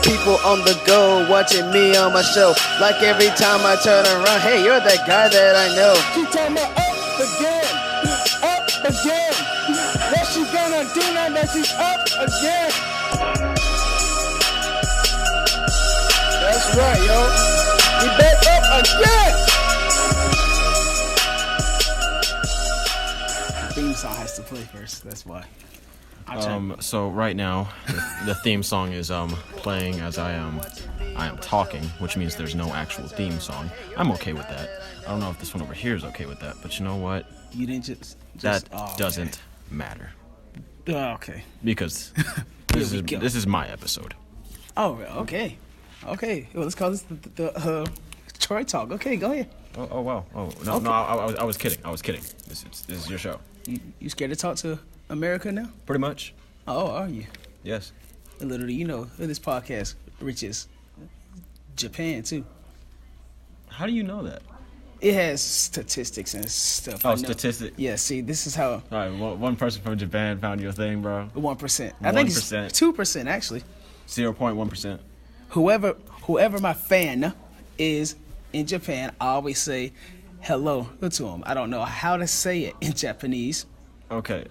people on the go watching me on my show. Like every time I turn around, hey, you're that guy that I know. She tell me up again. What she gonna do now that she's up again? That's right, yo. We back up again. The theme song has to play first. That's why. So right now, the theme song is playing as I am talking, which means there's no actual theme song. I'm okay with that. I don't know if this one over here is okay with that, but you know what? You didn't just that doesn't matter. Okay. Because this is my episode. Oh, okay. Okay. Well, let's call this the Troy Talk. Okay, go ahead. Oh wow. Oh no, Okay. no, I was kidding. This is your show. You scared to talk to America now? Pretty much. Oh, are you? Yes. Literally, you know, this podcast reaches Japan too. How do you know that? It has statistics and stuff. Oh, statistics. Yeah. See, this is how. All right. One person from Japan found your thing, bro. 1%. I think it's 2% actually. 0.1%. Whoever my fan is in Japan, I always say hello to him. I don't know how to say it in Japanese. Okay.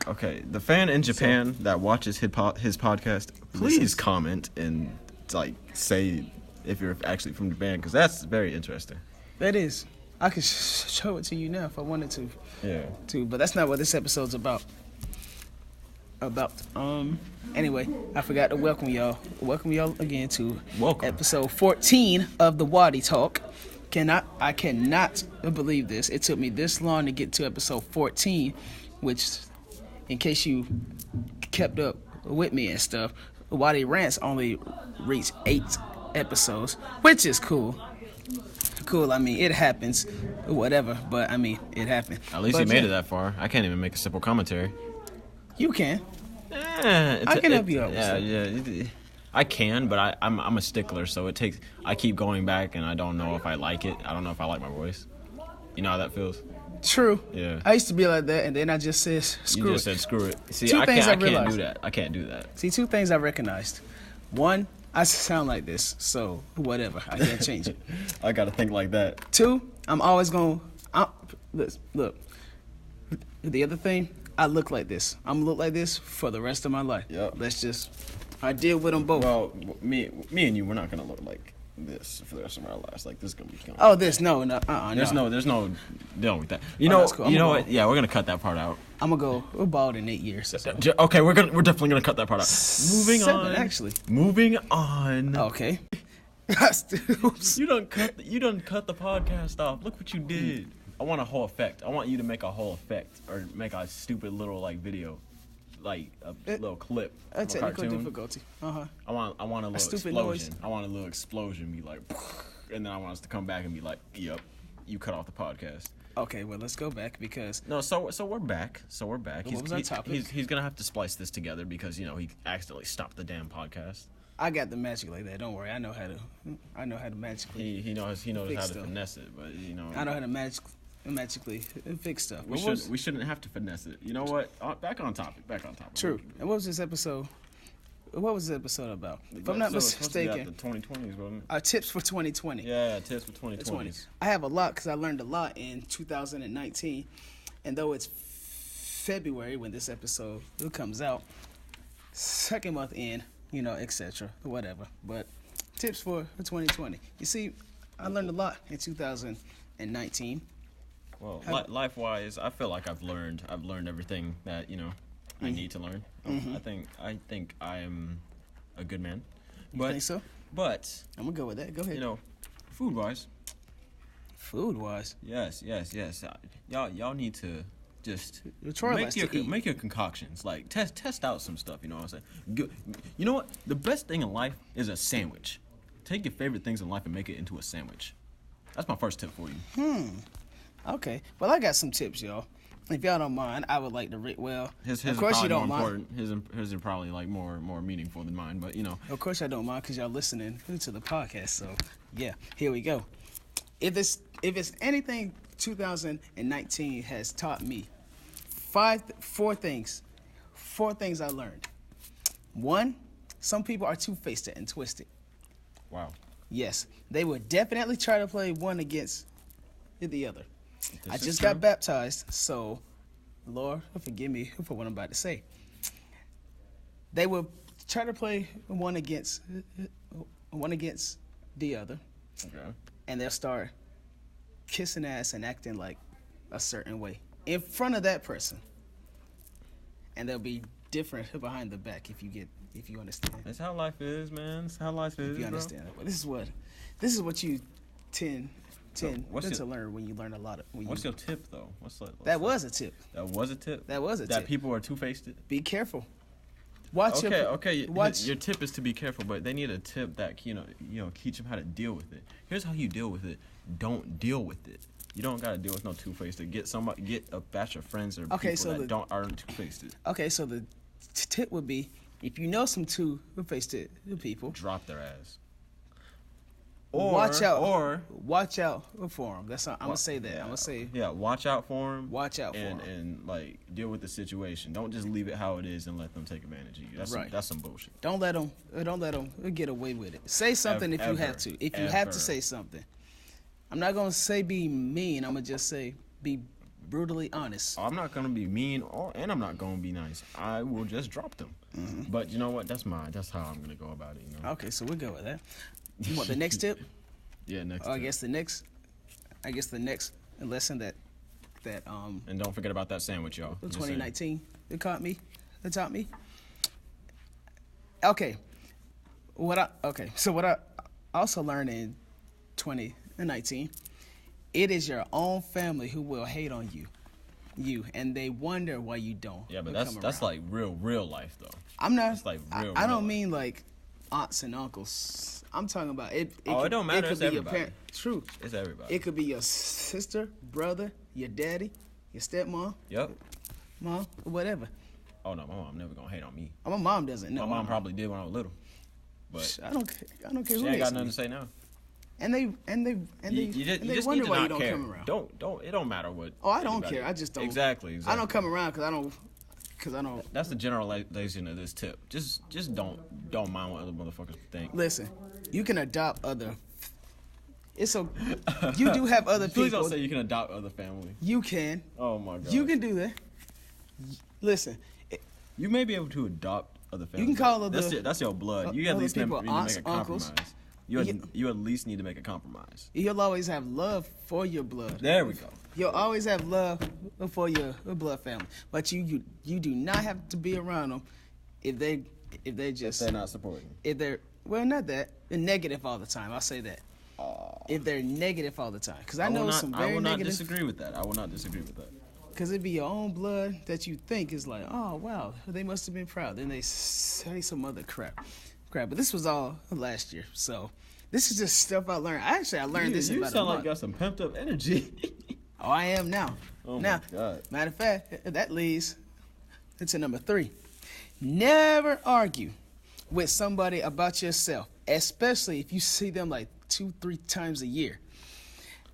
The fan in Japan that watches his podcast, please comment and like say if you're actually from Japan, because that's very interesting. That is. I could show it to you now if I wanted to. Yeah. But that's not what this episode's about. Anyway, I forgot to welcome y'all. Welcome y'all again to episode 14 of the Waddy Talk. I cannot believe this. It took me this long to get to episode 14, which, in case you kept up with me and stuff, Waddy Rants only reached 8 episodes, which is cool. Cool, I mean, it happens, whatever, but I mean, it happened. At least you made it that far. I can't even make a simple commentary. You can. I can help you out with stuff. Yeah. I can, but I'm a stickler, so it takes. I keep going back, and I don't know if I like it. I don't know if I like my voice. You know how that feels? True. Yeah. I used to be like that, and then I just said screw it. You just said screw it. See, I can't do that. I can't do that. See, 2 things I recognized. 1, I sound like this, so whatever. I can't change it. I gotta think like that. 2, I'm always going. Look. The other thing, I look like this. I'm gonna look like this for the rest of my life. Yep. I deal with them both. Well, me and you, we're not gonna look like this for the rest of our lives. Like this is gonna be. There's no dealing with that. You know what? Yeah, we're gonna cut that part out. I'm gonna go bald in 8 years. So. Okay, we're definitely gonna cut that part out. Moving on. Actually. Moving on. Okay. You done cut the podcast off. Look what you did. I want a whole effect. I want you to make a whole effect or make a stupid little like video, like a little clip. A technical difficulty. I want a little explosion. Noise. I want a little explosion. Be like, and then I want us to come back and be like, yep, you cut off the podcast. Okay, well let's go back because So we're back. What was our topic? He's gonna have to splice this together because he accidentally stopped the damn podcast. I got the magic like that. Don't worry. I know how to magically. He knows how to finesse it, but I know how to magically fix stuff. We shouldn't have to finesse it. You know what? Back on topic. True. And what was this episode? What was this episode about? If I'm not mistaken, the 2020s, wasn't it? Our tips for 2020. Yeah, tips for 2020. I have a lot because I learned a lot in 2019, and though it's February when this episode comes out, second month in, etc. Whatever. But tips for 2020. You see, I learned a lot in 2019. Well, life-wise, I feel like I've learned everything that I need to learn. Mm-hmm. I think I am a good man. You think so? But I'm gonna go with that. Go ahead. Food-wise. Food-wise. Yes. Y'all need to just make your concoctions. Like test out some stuff. You know what I'm saying? You know what? The best thing in life is a sandwich. Take your favorite things in life and make it into a sandwich. That's my first tip for you. Okay. Well, I got some tips, y'all. If y'all don't mind, I would like to rate. Well, his of course are you don't more mind. Important. His are probably like more meaningful than mine, but Of course I don't mind because y'all listening to the podcast. So yeah, here we go. If it's anything 2019 has taught me, four things I learned. 1, some people are two-faced and twisted. Wow. Yes, they would definitely try to play one against the other. I just true. got baptized, so Lord, forgive me for what I'm about to say. They would try to play one against the other, and they'll start kissing ass and acting like a certain way in front of that person, and they'll be different behind the back if you understand. That's how life is, man. That's how life is. If you understand it. But this is what you tend to learn when you learn a lot of. What's your tip though? That was a tip. That was a tip. That was a tip. That people are two-faced. Be careful. Okay. Your tip is to be careful, but they need a tip that teach them how to deal with it. Here's how you deal with it. Don't deal with it. You don't gotta deal with no two-faced. Get a batch of friends or people that aren't two-faced. Okay, so the tip would be, if you know some two-faced people, drop their ass. Watch out for them. That's I'm gonna say that. I'm gonna say watch out for them. Watch out for them and like deal with the situation. Don't just leave it how it is and let them take advantage of you. That's some bullshit. Don't let them get away with it. Say something if you have to. If you have to say something. I'm not gonna say be mean. I'm gonna just say be brutally honest. I'm not gonna be mean and I'm not gonna be nice. I will just drop them. Mm-hmm. But you know what? That's how I'm gonna go about it. Okay, so we'll go with that. You want the next tip? Yeah, next. I guess the next lesson that and don't forget about that sandwich, y'all. 2019 it taught me. Okay. What I also learned in 2019, it is your own family who will hate on you, and they wonder why you don't. Yeah, but that's like real life though. I'm not. It's like real. I don't mean like aunts and uncles. I'm talking about it. It don't matter. It's everybody. Your parent. True. It's everybody. It could be your sister, brother, your daddy, your stepmom. Yep. Mom, whatever. Oh no, my mom never gonna hate on me. My mom doesn't. No, my mom probably did when I was little, but I don't care. She ain't got nothing to say now. And they wonder why you don't come around. It don't matter what. Oh, I don't care. I just don't. Exactly. I don't come around because I don't. That's the generalization of this tip. Just don't mind what other motherfuckers think. Listen, you can adopt other. You do have other people. Please don't say you can adopt other family. You can. Oh my god. You can do that. Listen. You may be able to adopt other families. You can call that's your blood. You at least need to make a compromise. Uncles. You at least need to make a compromise. You'll always have love for your blood. There we go. You'll always have love for your blood family, but you do not have to be around them if they're not supporting. If they're not that they're negative all the time. I'll say that. If they're negative all the time, because I know some very negative. I will not disagree with that. Because it'd be your own blood that you think is like, oh wow, they must have been proud. Then they say some other crap. But this was all last year, so this is just stuff I learned. I learned this. You sound like you got some pumped up energy. Oh, I am now. Oh my God. Matter of fact, that leads to number 3. Never argue with somebody about yourself, especially if you see them like 2-3 times a year.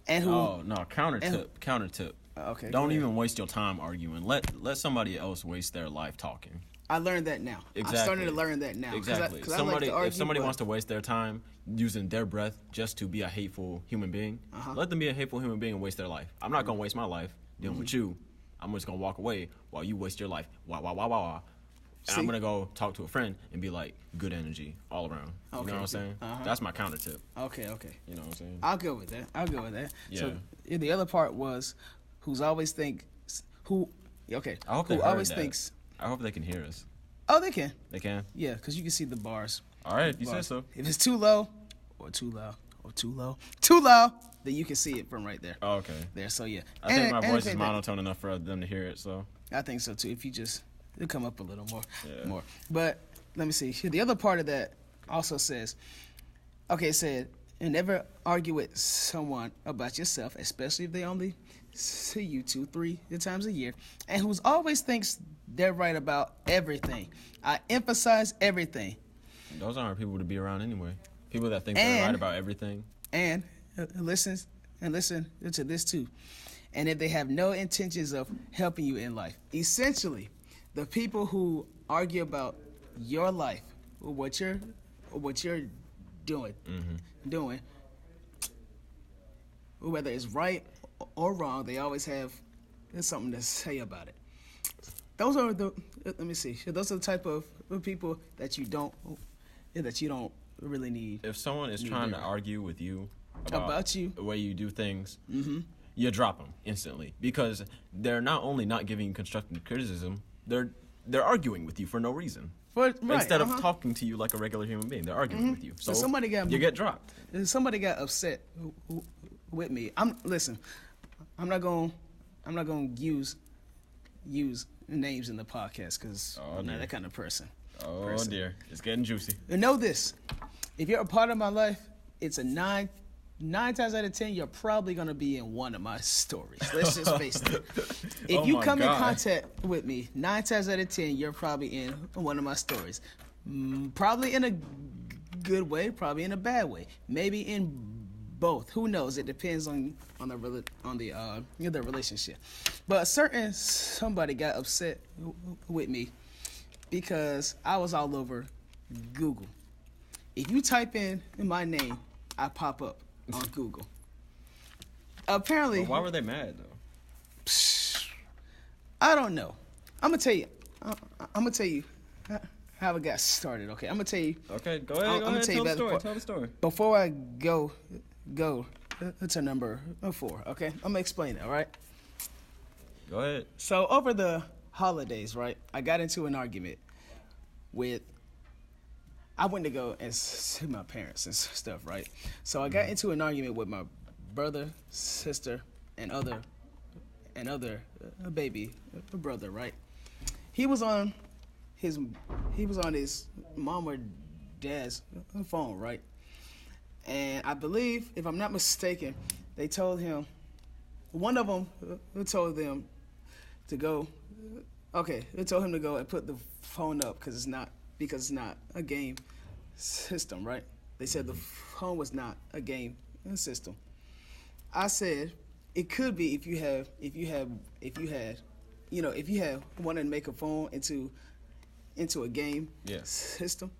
And who? Oh no, counter tip. Okay. Don't even waste your time arguing. Let somebody else waste their life talking. I learned that now. Exactly. I'm starting to learn that now. Exactly. If somebody wants to waste their time using their breath just to be a hateful human being, let them be a hateful human being and waste their life. I'm not going to waste my life dealing with you. I'm just going to walk away while you waste your life. Wah. And I'm going to go talk to a friend and be like, good energy all around. You know what I'm saying? That's my counter tip. Okay. You know what I'm saying? I'll go with that. Yeah. So the other part was I hope thinks. I hope they can hear us. Oh, they can. They can? Yeah, because you can see the bars. All right, if you say so. If it's too low, or too loud, then you can see it from right there. Oh, okay. There, so yeah. I think my voice is monotone enough for them to hear it, so. I think so too. If you just, it'll come up a little more. But let me see. The other part of that also says, it said, and never argue with someone about yourself, especially if they only see you 2-3 times a year, and who's always thinks they're right about everything. I emphasize everything. Those aren't people to be around anyway. People that think they're right about everything. And listen to this too. And if they have no intentions of helping you in life. Essentially, the people who argue about your life, or what you're doing, whether it's right or wrong, they always have something to say about it. Those are the those are the type of people that you don't really need. If someone is trying to argue with you about you, the way you do things, you drop them instantly, because they're not only not giving you constructive criticism, they're arguing with you for no reason. Instead of talking to you like a regular human being, they're arguing with you. So you get dropped. Somebody got upset with me. I'm not gonna use names in the podcast, because I'm not that kind of person. Dear, it's getting juicy. And know this: if you're a part of my life, it's a 9 times out of 10, you're probably gonna be in one of my stories. Let's just face it. If you come in contact with me, 9 times out of 10, you're probably in one of my stories. Probably in a good way, probably in a bad way, maybe in both. Who knows? It depends on the relationship. But somebody got upset with me because I was all over Google. If you type in my name, I pop up on Google. Apparently. Well, why were they mad though? I don't know. I'm gonna tell you how it got started. Okay, I'm gonna tell you. Okay, go ahead. Tell the story. Before I go to number 4. Okay, I'm gonna explain it. All right. Go ahead. So over the holidays, right, I got into an argument with. I went to go and see my parents and stuff, right? So I got into an argument with my brother, sister, and other baby brother, right? He was on his mom or dad's phone, right? And I believe, if I'm not mistaken, they told him, one of them told them to go. Okay, they told him to go and put the phone up because it's not a game system, right? They said the phone was not a game system. I said it could be if you had wanted to make a phone into a game system,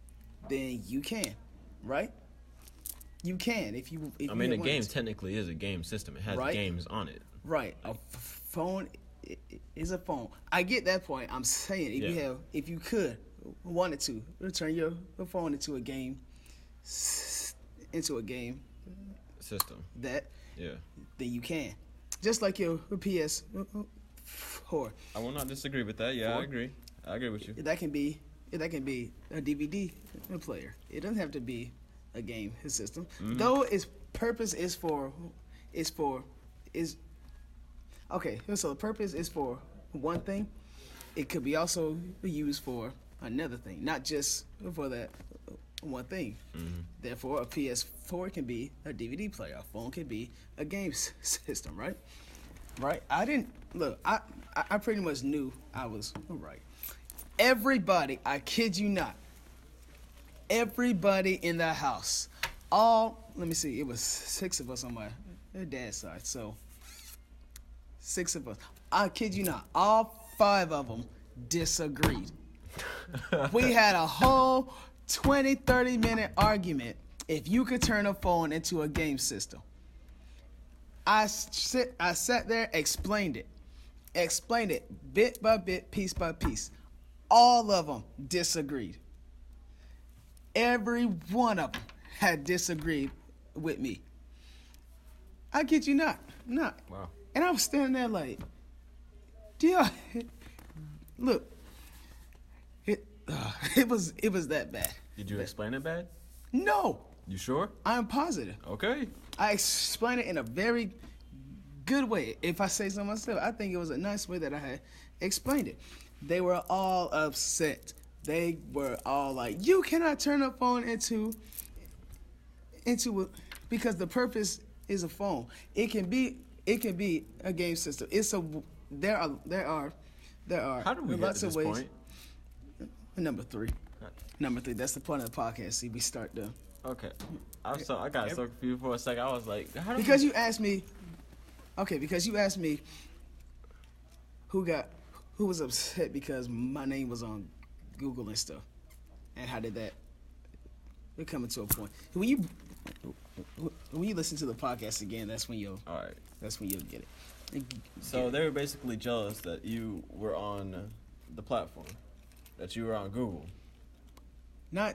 then you can, right? You can if you. I mean, a game technically is a game system. It has games on it. Right. A phone is a phone. I get that point. I'm saying if you could wanted to turn your phone into a game system. Then you can. Just like your PS4. I will not disagree with that. Yeah, 4. I agree with you. That can be a DVD player. It doesn't have to be a game system. Mm-hmm. Though its purpose is okay. So the purpose is for one thing. It could be also used for another thing, not just for that one thing. Mm-hmm. Therefore, a PS4 can be a DVD player. A phone can be a game system, right? Right? I didn't look. I pretty much knew I was right. Everybody, I kid you not. Everybody in the house, let me see, it was 6 of us on my dad's side, so 6 of us. I kid you not, all 5 of them disagreed. We had a whole 20, 30-minute argument if you could turn a phone into a game system. I sat there, explained it bit by bit, piece by piece. All of them disagreed. Every one of them had disagreed with me. I kid you not. Wow. And I was standing there like, look, it was that bad. Did you explain it bad? No. You sure? I'm positive. Okay. I explained it in a very good way. If I say so myself, I think it was a nice way that I had explained it. They were all upset. They were all like, "You cannot turn a phone into because the purpose is a phone. It can be a game system. There are How do we lots get to this of ways. Point? Number 3. That's the point of the podcast. See, we start the. Okay, I got so confused for a second. I was like, you asked me who was upset because my name was on Google and stuff, and how did that coming to a point when you listen to the podcast again. That's when you'll get it. So they were basically jealous that you were on the platform, that you were on Google. Not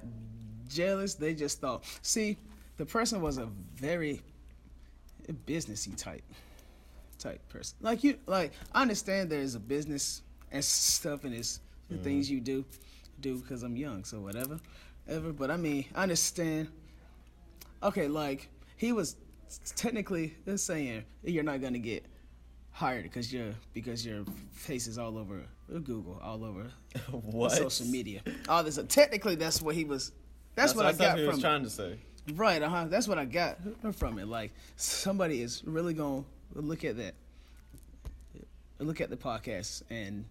jealous. They just thought. See, the person was a very businessy type person. I understand there's a business and stuff, and it's the things you do because I'm young, so whatever. But I mean, I understand. Okay, like he was technically saying you're not gonna get hired because your face is all over Google, all over social media. All this. Technically, that's what he was. That's what I got from it. That's what he was trying to say. Right. That's what I got from it. Like somebody is really gonna look at that, look at the podcast and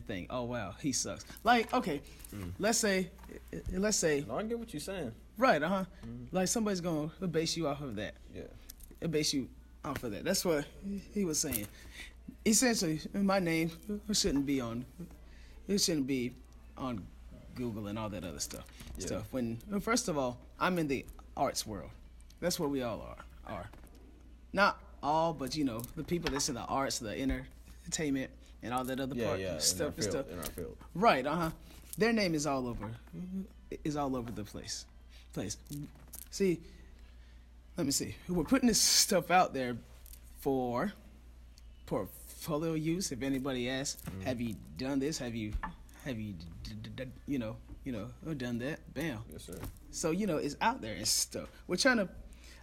think, oh wow, he sucks. Like okay, let's say. No, I get what you're saying. Right. Like somebody's gonna base you off of that. Yeah. Base you off of that. That's what he was saying. Essentially, my name shouldn't be on Google and all that other stuff. Yeah. When first of all, I'm in the arts world. That's what we all are. Not all, but the people that's in the arts, the entertainment, and all that other stuff. In our field. Right. Their name is all over the place. See, let me see. We're putting this stuff out there for portfolio use. If anybody asks, have you done this? Have you done that? Bam. Yes, sir. So it's out there and stuff. We're trying to.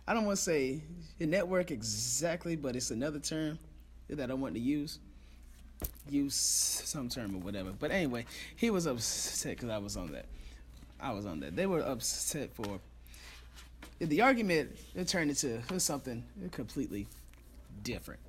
I don't want to say a network exactly, but it's another term that I want to use some term or whatever. But anyway, he was upset because I was on that. They were upset for the argument. It turned into something completely different.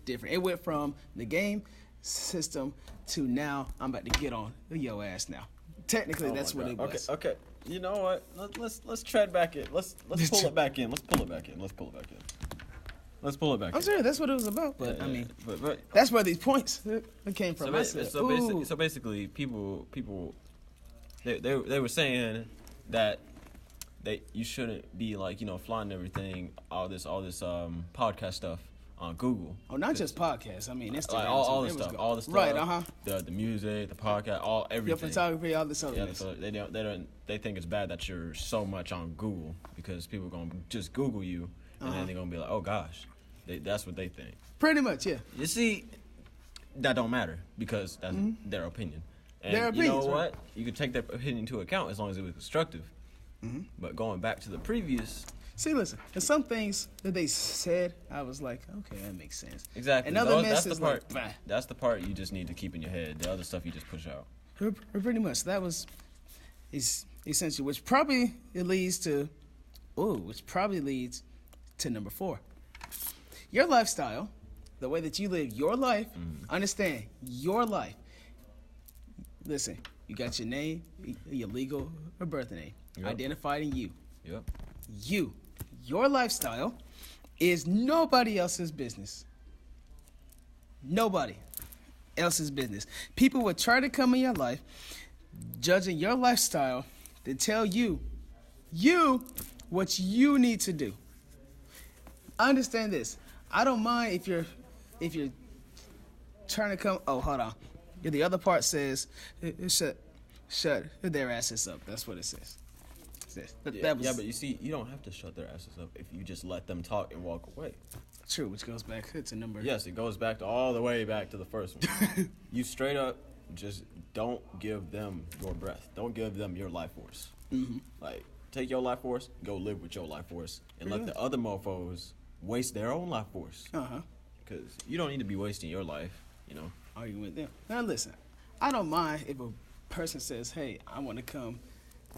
It went from the game system to now I'm about to get on your ass now. Technically, that's what it was. Okay. You know what? Let's tread back in. Let's pull it back in. Let's pull it back in. I'm sorry, that's what it was about. But yeah, I mean, but that's where these points came from. So basically, people, they were saying that you shouldn't be flying everything, all this podcast stuff on Google. Oh, not just podcasts. I mean, Instagram, like all the stuff, right? The music, the podcast, everything. Your photography, all this other. Yeah, so they think it's bad that you're so much on Google because people are gonna just Google you and then they're gonna be like, oh gosh, that's what they think. Pretty much, yeah. You see, that don't matter because that's their opinion. And their opinions, you know what? Right. You can take their opinion into account as long as it was constructive. But going back to the previous. See, listen, there's some things that they said, I was like, okay, that makes sense. Exactly. And other that's the part. Like, bah. That's the part you just need to keep in your head. The other stuff you just push out. Pretty much. That was essentially, which probably leads to number 4. Your lifestyle, the way that you live your life, understand your life. Listen, you got your name, your legal or birth name, identified in you. Yep. Your lifestyle is nobody else's business. Nobody else's business. People will try to come in your life, judging your lifestyle, to tell you what you need to do. Understand this. I don't mind if you're trying to come. Oh, hold on. The other part says, shut their asses up. That's what it says. But you see, you don't have to shut their asses up if you just let them talk and walk away. True, which goes back to number. Yes, it goes back all the way back to the first one. You straight up just don't give them your breath. Don't give them your life force. Like, take your life force, go live with your life force, and let the other mofos waste their own life force. Because you don't need to be wasting your life, Arguing with them. Now listen, I don't mind if a person says, hey, I want to come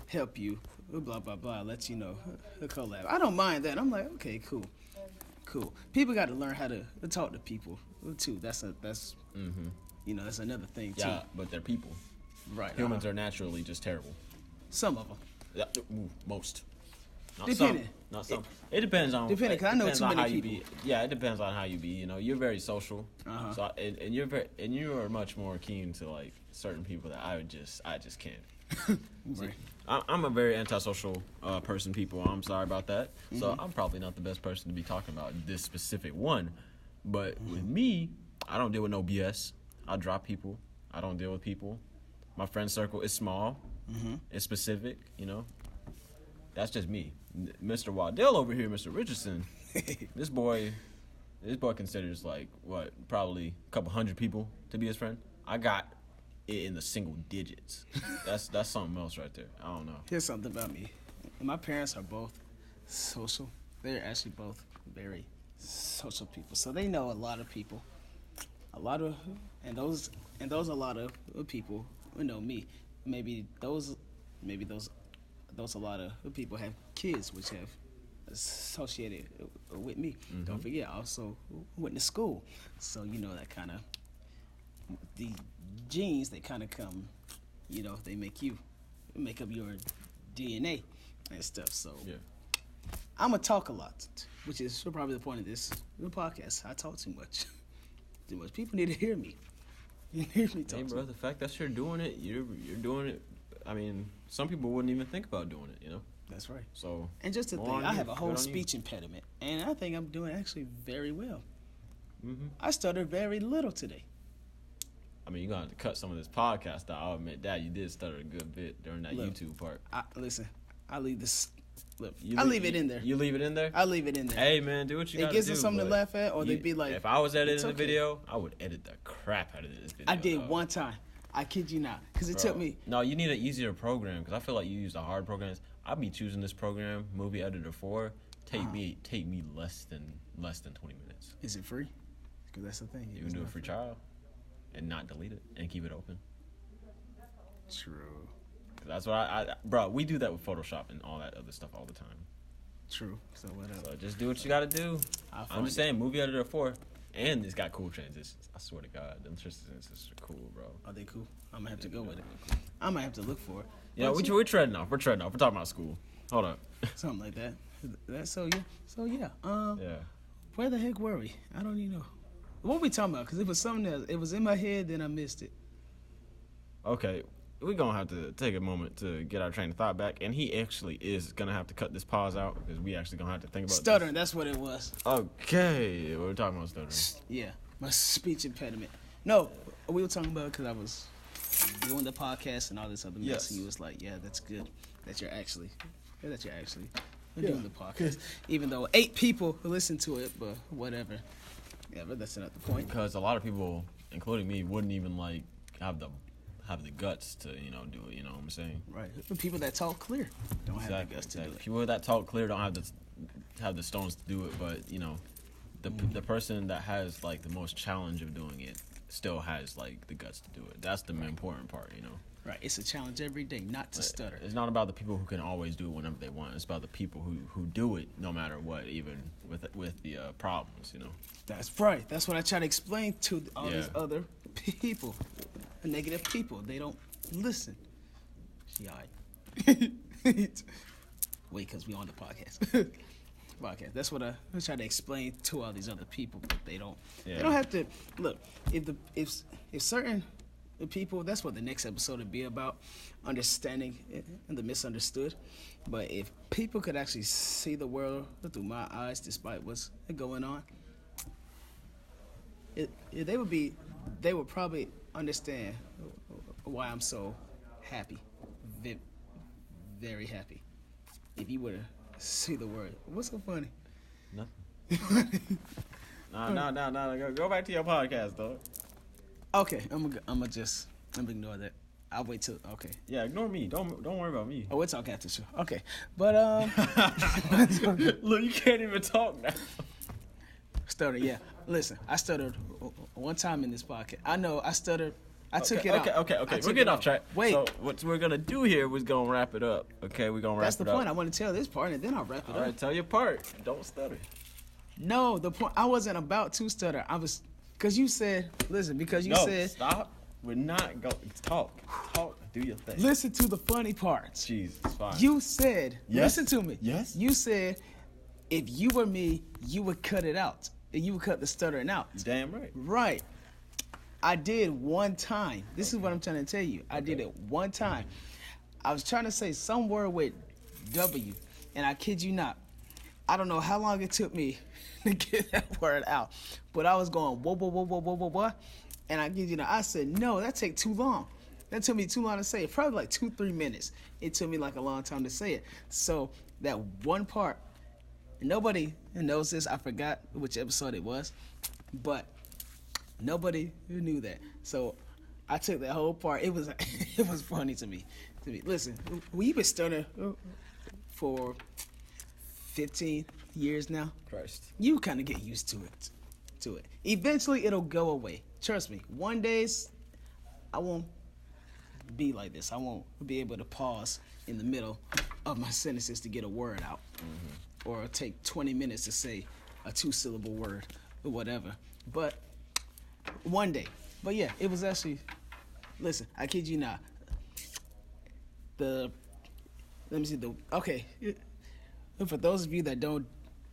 help you, blah, blah, blah, let you know, a collab. I don't mind that. I'm like, okay, cool. People got to learn how to talk to people, too. That's that's another thing, too. Yeah, but they're people. Right. Humans are naturally just terrible. Some of them. Yeah, most. Not Depending. Not some. It depends on. Depending, because I know too many people. It depends on how you be. You're very social. So and you are much more keen to like certain people that I just can't. See, I'm a very antisocial person, people. I'm sorry about that. Mm-hmm. So I'm probably not the best person to be talking about this specific one. But with me, I don't deal with no BS. I drop people. I don't deal with people. My friend circle is small. Mm-hmm. It's specific, you know. That's just me. Mr. Waddell over here, Mr. Richardson, this boy considers like what, probably a couple hundred people to be his friend. I got it in the single digits. That's something else right there. I don't know. Here's something about me. My parents are both social. They're actually both very social people, so they know a lot of people. A lot of a lot of people know me. Maybe those a lot of people have kids which have associated with me. Mm-hmm. Don't forget, I also went to school, so you know that kind of the genes, they kind of come, you know, they make up your DNA and stuff. So yeah. I'm gonna talk a lot, which is probably the point of this podcast. I talk too much. Too much. People need to hear me. You hear me talk. Hey, bro, the fact that you're doing it, you're doing it. I mean, some people wouldn't even think about doing it, you know? That's right. So, and just to think, I have a whole speech impediment, and I think I'm doing actually very well. Mm-hmm. I stuttered very little today. I mean, you're going to have to cut some of this podcast out. I'll admit that. You did stutter a good bit during that YouTube part. Listen, I leave this... Look, I leave it in there. You leave it in there? I leave it in there. Hey, man, do what you got to do. It gives them something to laugh at, or they'd be like... If I was editing the video, I would edit the crap out of this video. I did one time. I kid you not, because it took me... No, you need an easier program, because I feel like you use the hard programs. I'll be choosing this program, Movie Editor 4, take me less than 20 minutes. Is it free? Because that's the thing. You can do a free trial and not delete it and keep it open. True. That's what bro, we do that with Photoshop and all that other stuff all the time. True. So what else? So just do what you got to do. I'm just saying, Movie Editor 4. And it's got cool transitions. I swear to God, them transitions are cool, bro. Are they cool? I'm gonna have to go with it. I might have to look for it. Yeah, we're treading off. We're talking about school. Hold up. Something like that. So yeah. Yeah. Where the heck were we? I don't even know. What were we talking about? Because it was something else. It was in my head, then I missed it. Okay, we're gonna have to take a moment to get our train of thought back, and he actually is gonna have to cut this pause out because we actually gonna have to think about stuttering. That's what it was. Okay, we're talking about stuttering. Yeah, my speech impediment. No, we were talking about because I was doing the podcast and all this other mess, and he was like, "Yeah, that's good that you're actually doing the podcast, even though 8 people listen to it, but whatever." Yeah, but that's not the point. Because a lot of people, including me, wouldn't even like have the guts to, you know, do it, you know what I'm saying? Right. The people that talk clear don't have the guts to do it. People that talk clear don't have the stones to do it, but, you know, the person that has, like, the most challenge of doing it still has, like, the guts to do it. That's the important part, you know? Right. It's a challenge every day not to stutter. It's not about the people who can always do it whenever they want. It's about the people who do it no matter what, even with the problems, you know? That's right. That's what I try to explain to all these other people. Negative people, they don't listen. Yeah, wait, because we on the podcast. That's what I try to explain to all these other people, but they don't. Yeah. They don't have to look. If certain people, that's what the next episode would be about, understanding and the misunderstood. But if people could actually see the world through my eyes, despite what's going on, they would probably understand why I'm so happy, very happy. If you were to see the word, what's so funny? Nothing. No. Go back to your podcast, though. Okay, I'm gonna ignore that. I'll wait till. Okay. Yeah, ignore me. Don't worry about me. Oh, we'll talk after the show. Okay, but look, you can't even talk now. Stutter, yeah. Listen, I stuttered one time in this podcast. I know I stuttered. I took it out. Okay. We're getting off track. Wait. So what we're going to do here was going to wrap it up. Okay, we're going to wrap it up. That's the point. I want to tell this part, and then I'll wrap it up. All right, tell your part. Don't stutter. No, the point, I wasn't about to stutter. I was, because you said, listen, because you said. Stop. We're not going to talk. Do your thing. Listen to the funny parts. Jesus, fine. You said, listen to me. Yes. You said, if you were me, you would cut it out. You would cut the stuttering out. You're damn right. Right. I did one time. This is what I'm trying to tell you. I did it one time. I was trying to say some word with W, and I kid you not, I don't know how long it took me to get that word out, but I was going whoa, and I kid you not, I said no, that take too long. That took me too long to say it, probably like 2-3 minutes. It took me like a long time to say it. So that one part, nobody knows this. I forgot which episode it was, but nobody knew that. So I took that whole part. It was funny to me. Listen, we've been stuttering for 15 years now. Christ. You kind of get used to it. Eventually, it'll go away. Trust me. One day, I won't be like this. I won't be able to pause in the middle of my sentences to get a word out, or take 20 minutes to say a 2-syllable word or whatever. But one day. But yeah, it was actually. Listen, I kid you not. Okay. For those of you that don't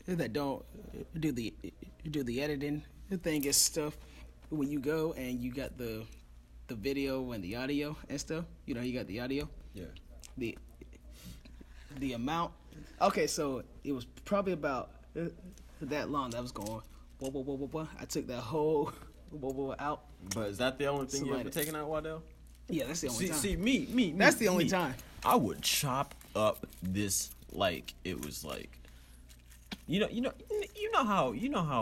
do the editing thing and stuff, when you go and you got the video and the audio and stuff, you got the audio. Yeah. The amount. Okay, so it was probably about that long that was going. Whoa. I took that whole whoa out. But is that the only thing you ever taken out, Waddell? Yeah, that's the only time. See, me. That's the only time. I would chop up this like it was like, you know how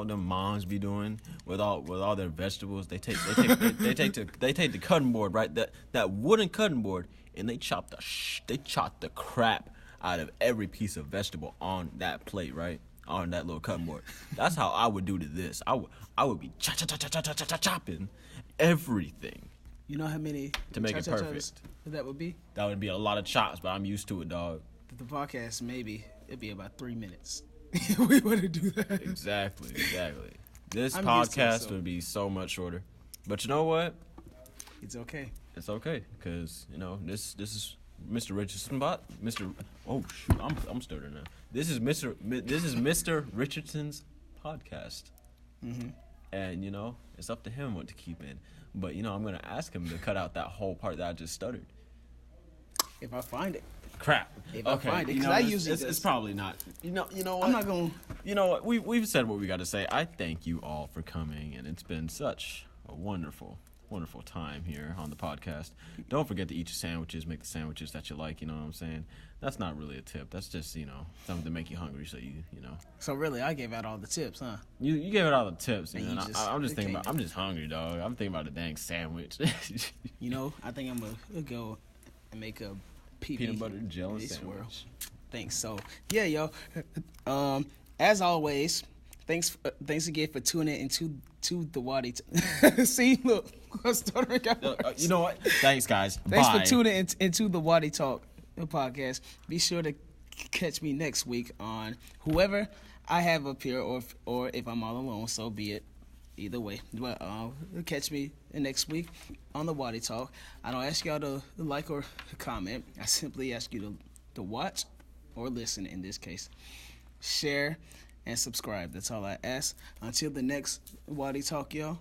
the moms be doing with all their vegetables. They take the cutting board, right? That wooden cutting board, and they chop the crap out of every piece of vegetable on that plate, right? On that little cutting board. That's how I would do to this. I would be chopping everything. You know how many to make it perfect that would be? That would be a lot of chops, but I'm used to it, dog. The podcast, maybe it'd be about 3 minutes. We want to do that. Exactly. This podcast would be so much shorter. But you know what? It's okay. It's okay, because this is Mr. Richardson oh shoot, I'm stuttering now. This is Mr. Richardson's podcast. And it's up to him what to keep in. But I'm gonna ask him to cut out that whole part that I just stuttered. If I find it. Crap. If I find it, because I usually it's probably not. You know what? I'm not gonna. You know what? We've said what we got to say. I thank you all for coming, and it's been such a wonderful time here on the podcast. Don't forget to eat your sandwiches. Make the sandwiches that you like. You know what I'm saying? That's not really a tip. That's just something to make you hungry. So you know. So really, I gave out all the tips, huh? You gave out all the tips, man. I'm just thinking about. I'm just hungry, dog. I'm thinking about a dang sandwich. I think I'm gonna go and make a peanut butter and jelly sandwich. Thanks. So yeah, yo. As always, thanks again for tuning into the Waddy. See, look, I'm stuttering. You know what? Thanks, guys. Thanks Bye. for tuning into the Waddy Talk podcast. Be sure to catch me next week on whoever I have up here, or if I'm all alone, so be it. Either way, but catch me next week on the Waddy Talk. I don't ask y'all to like or comment. I simply ask you to watch or listen. In this case, share and subscribe. That's all I ask. Until the next Waddy Talk, y'all.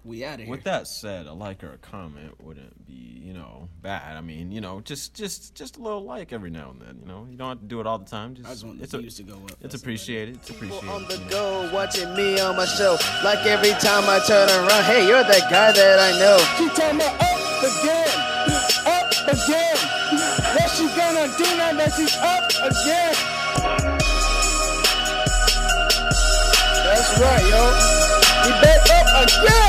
We out of here. With that said, a like or a comment wouldn't be, bad. I mean, just a little like every now and then. You don't have to do it all the time. I just want the views to go up. It's appreciated. It's appreciated. On the go, watching me on my show. Like every time I turn around, hey, you're that guy that I know. She told me up again. What she gonna do now that she's up again? That's right, yo. We back up again.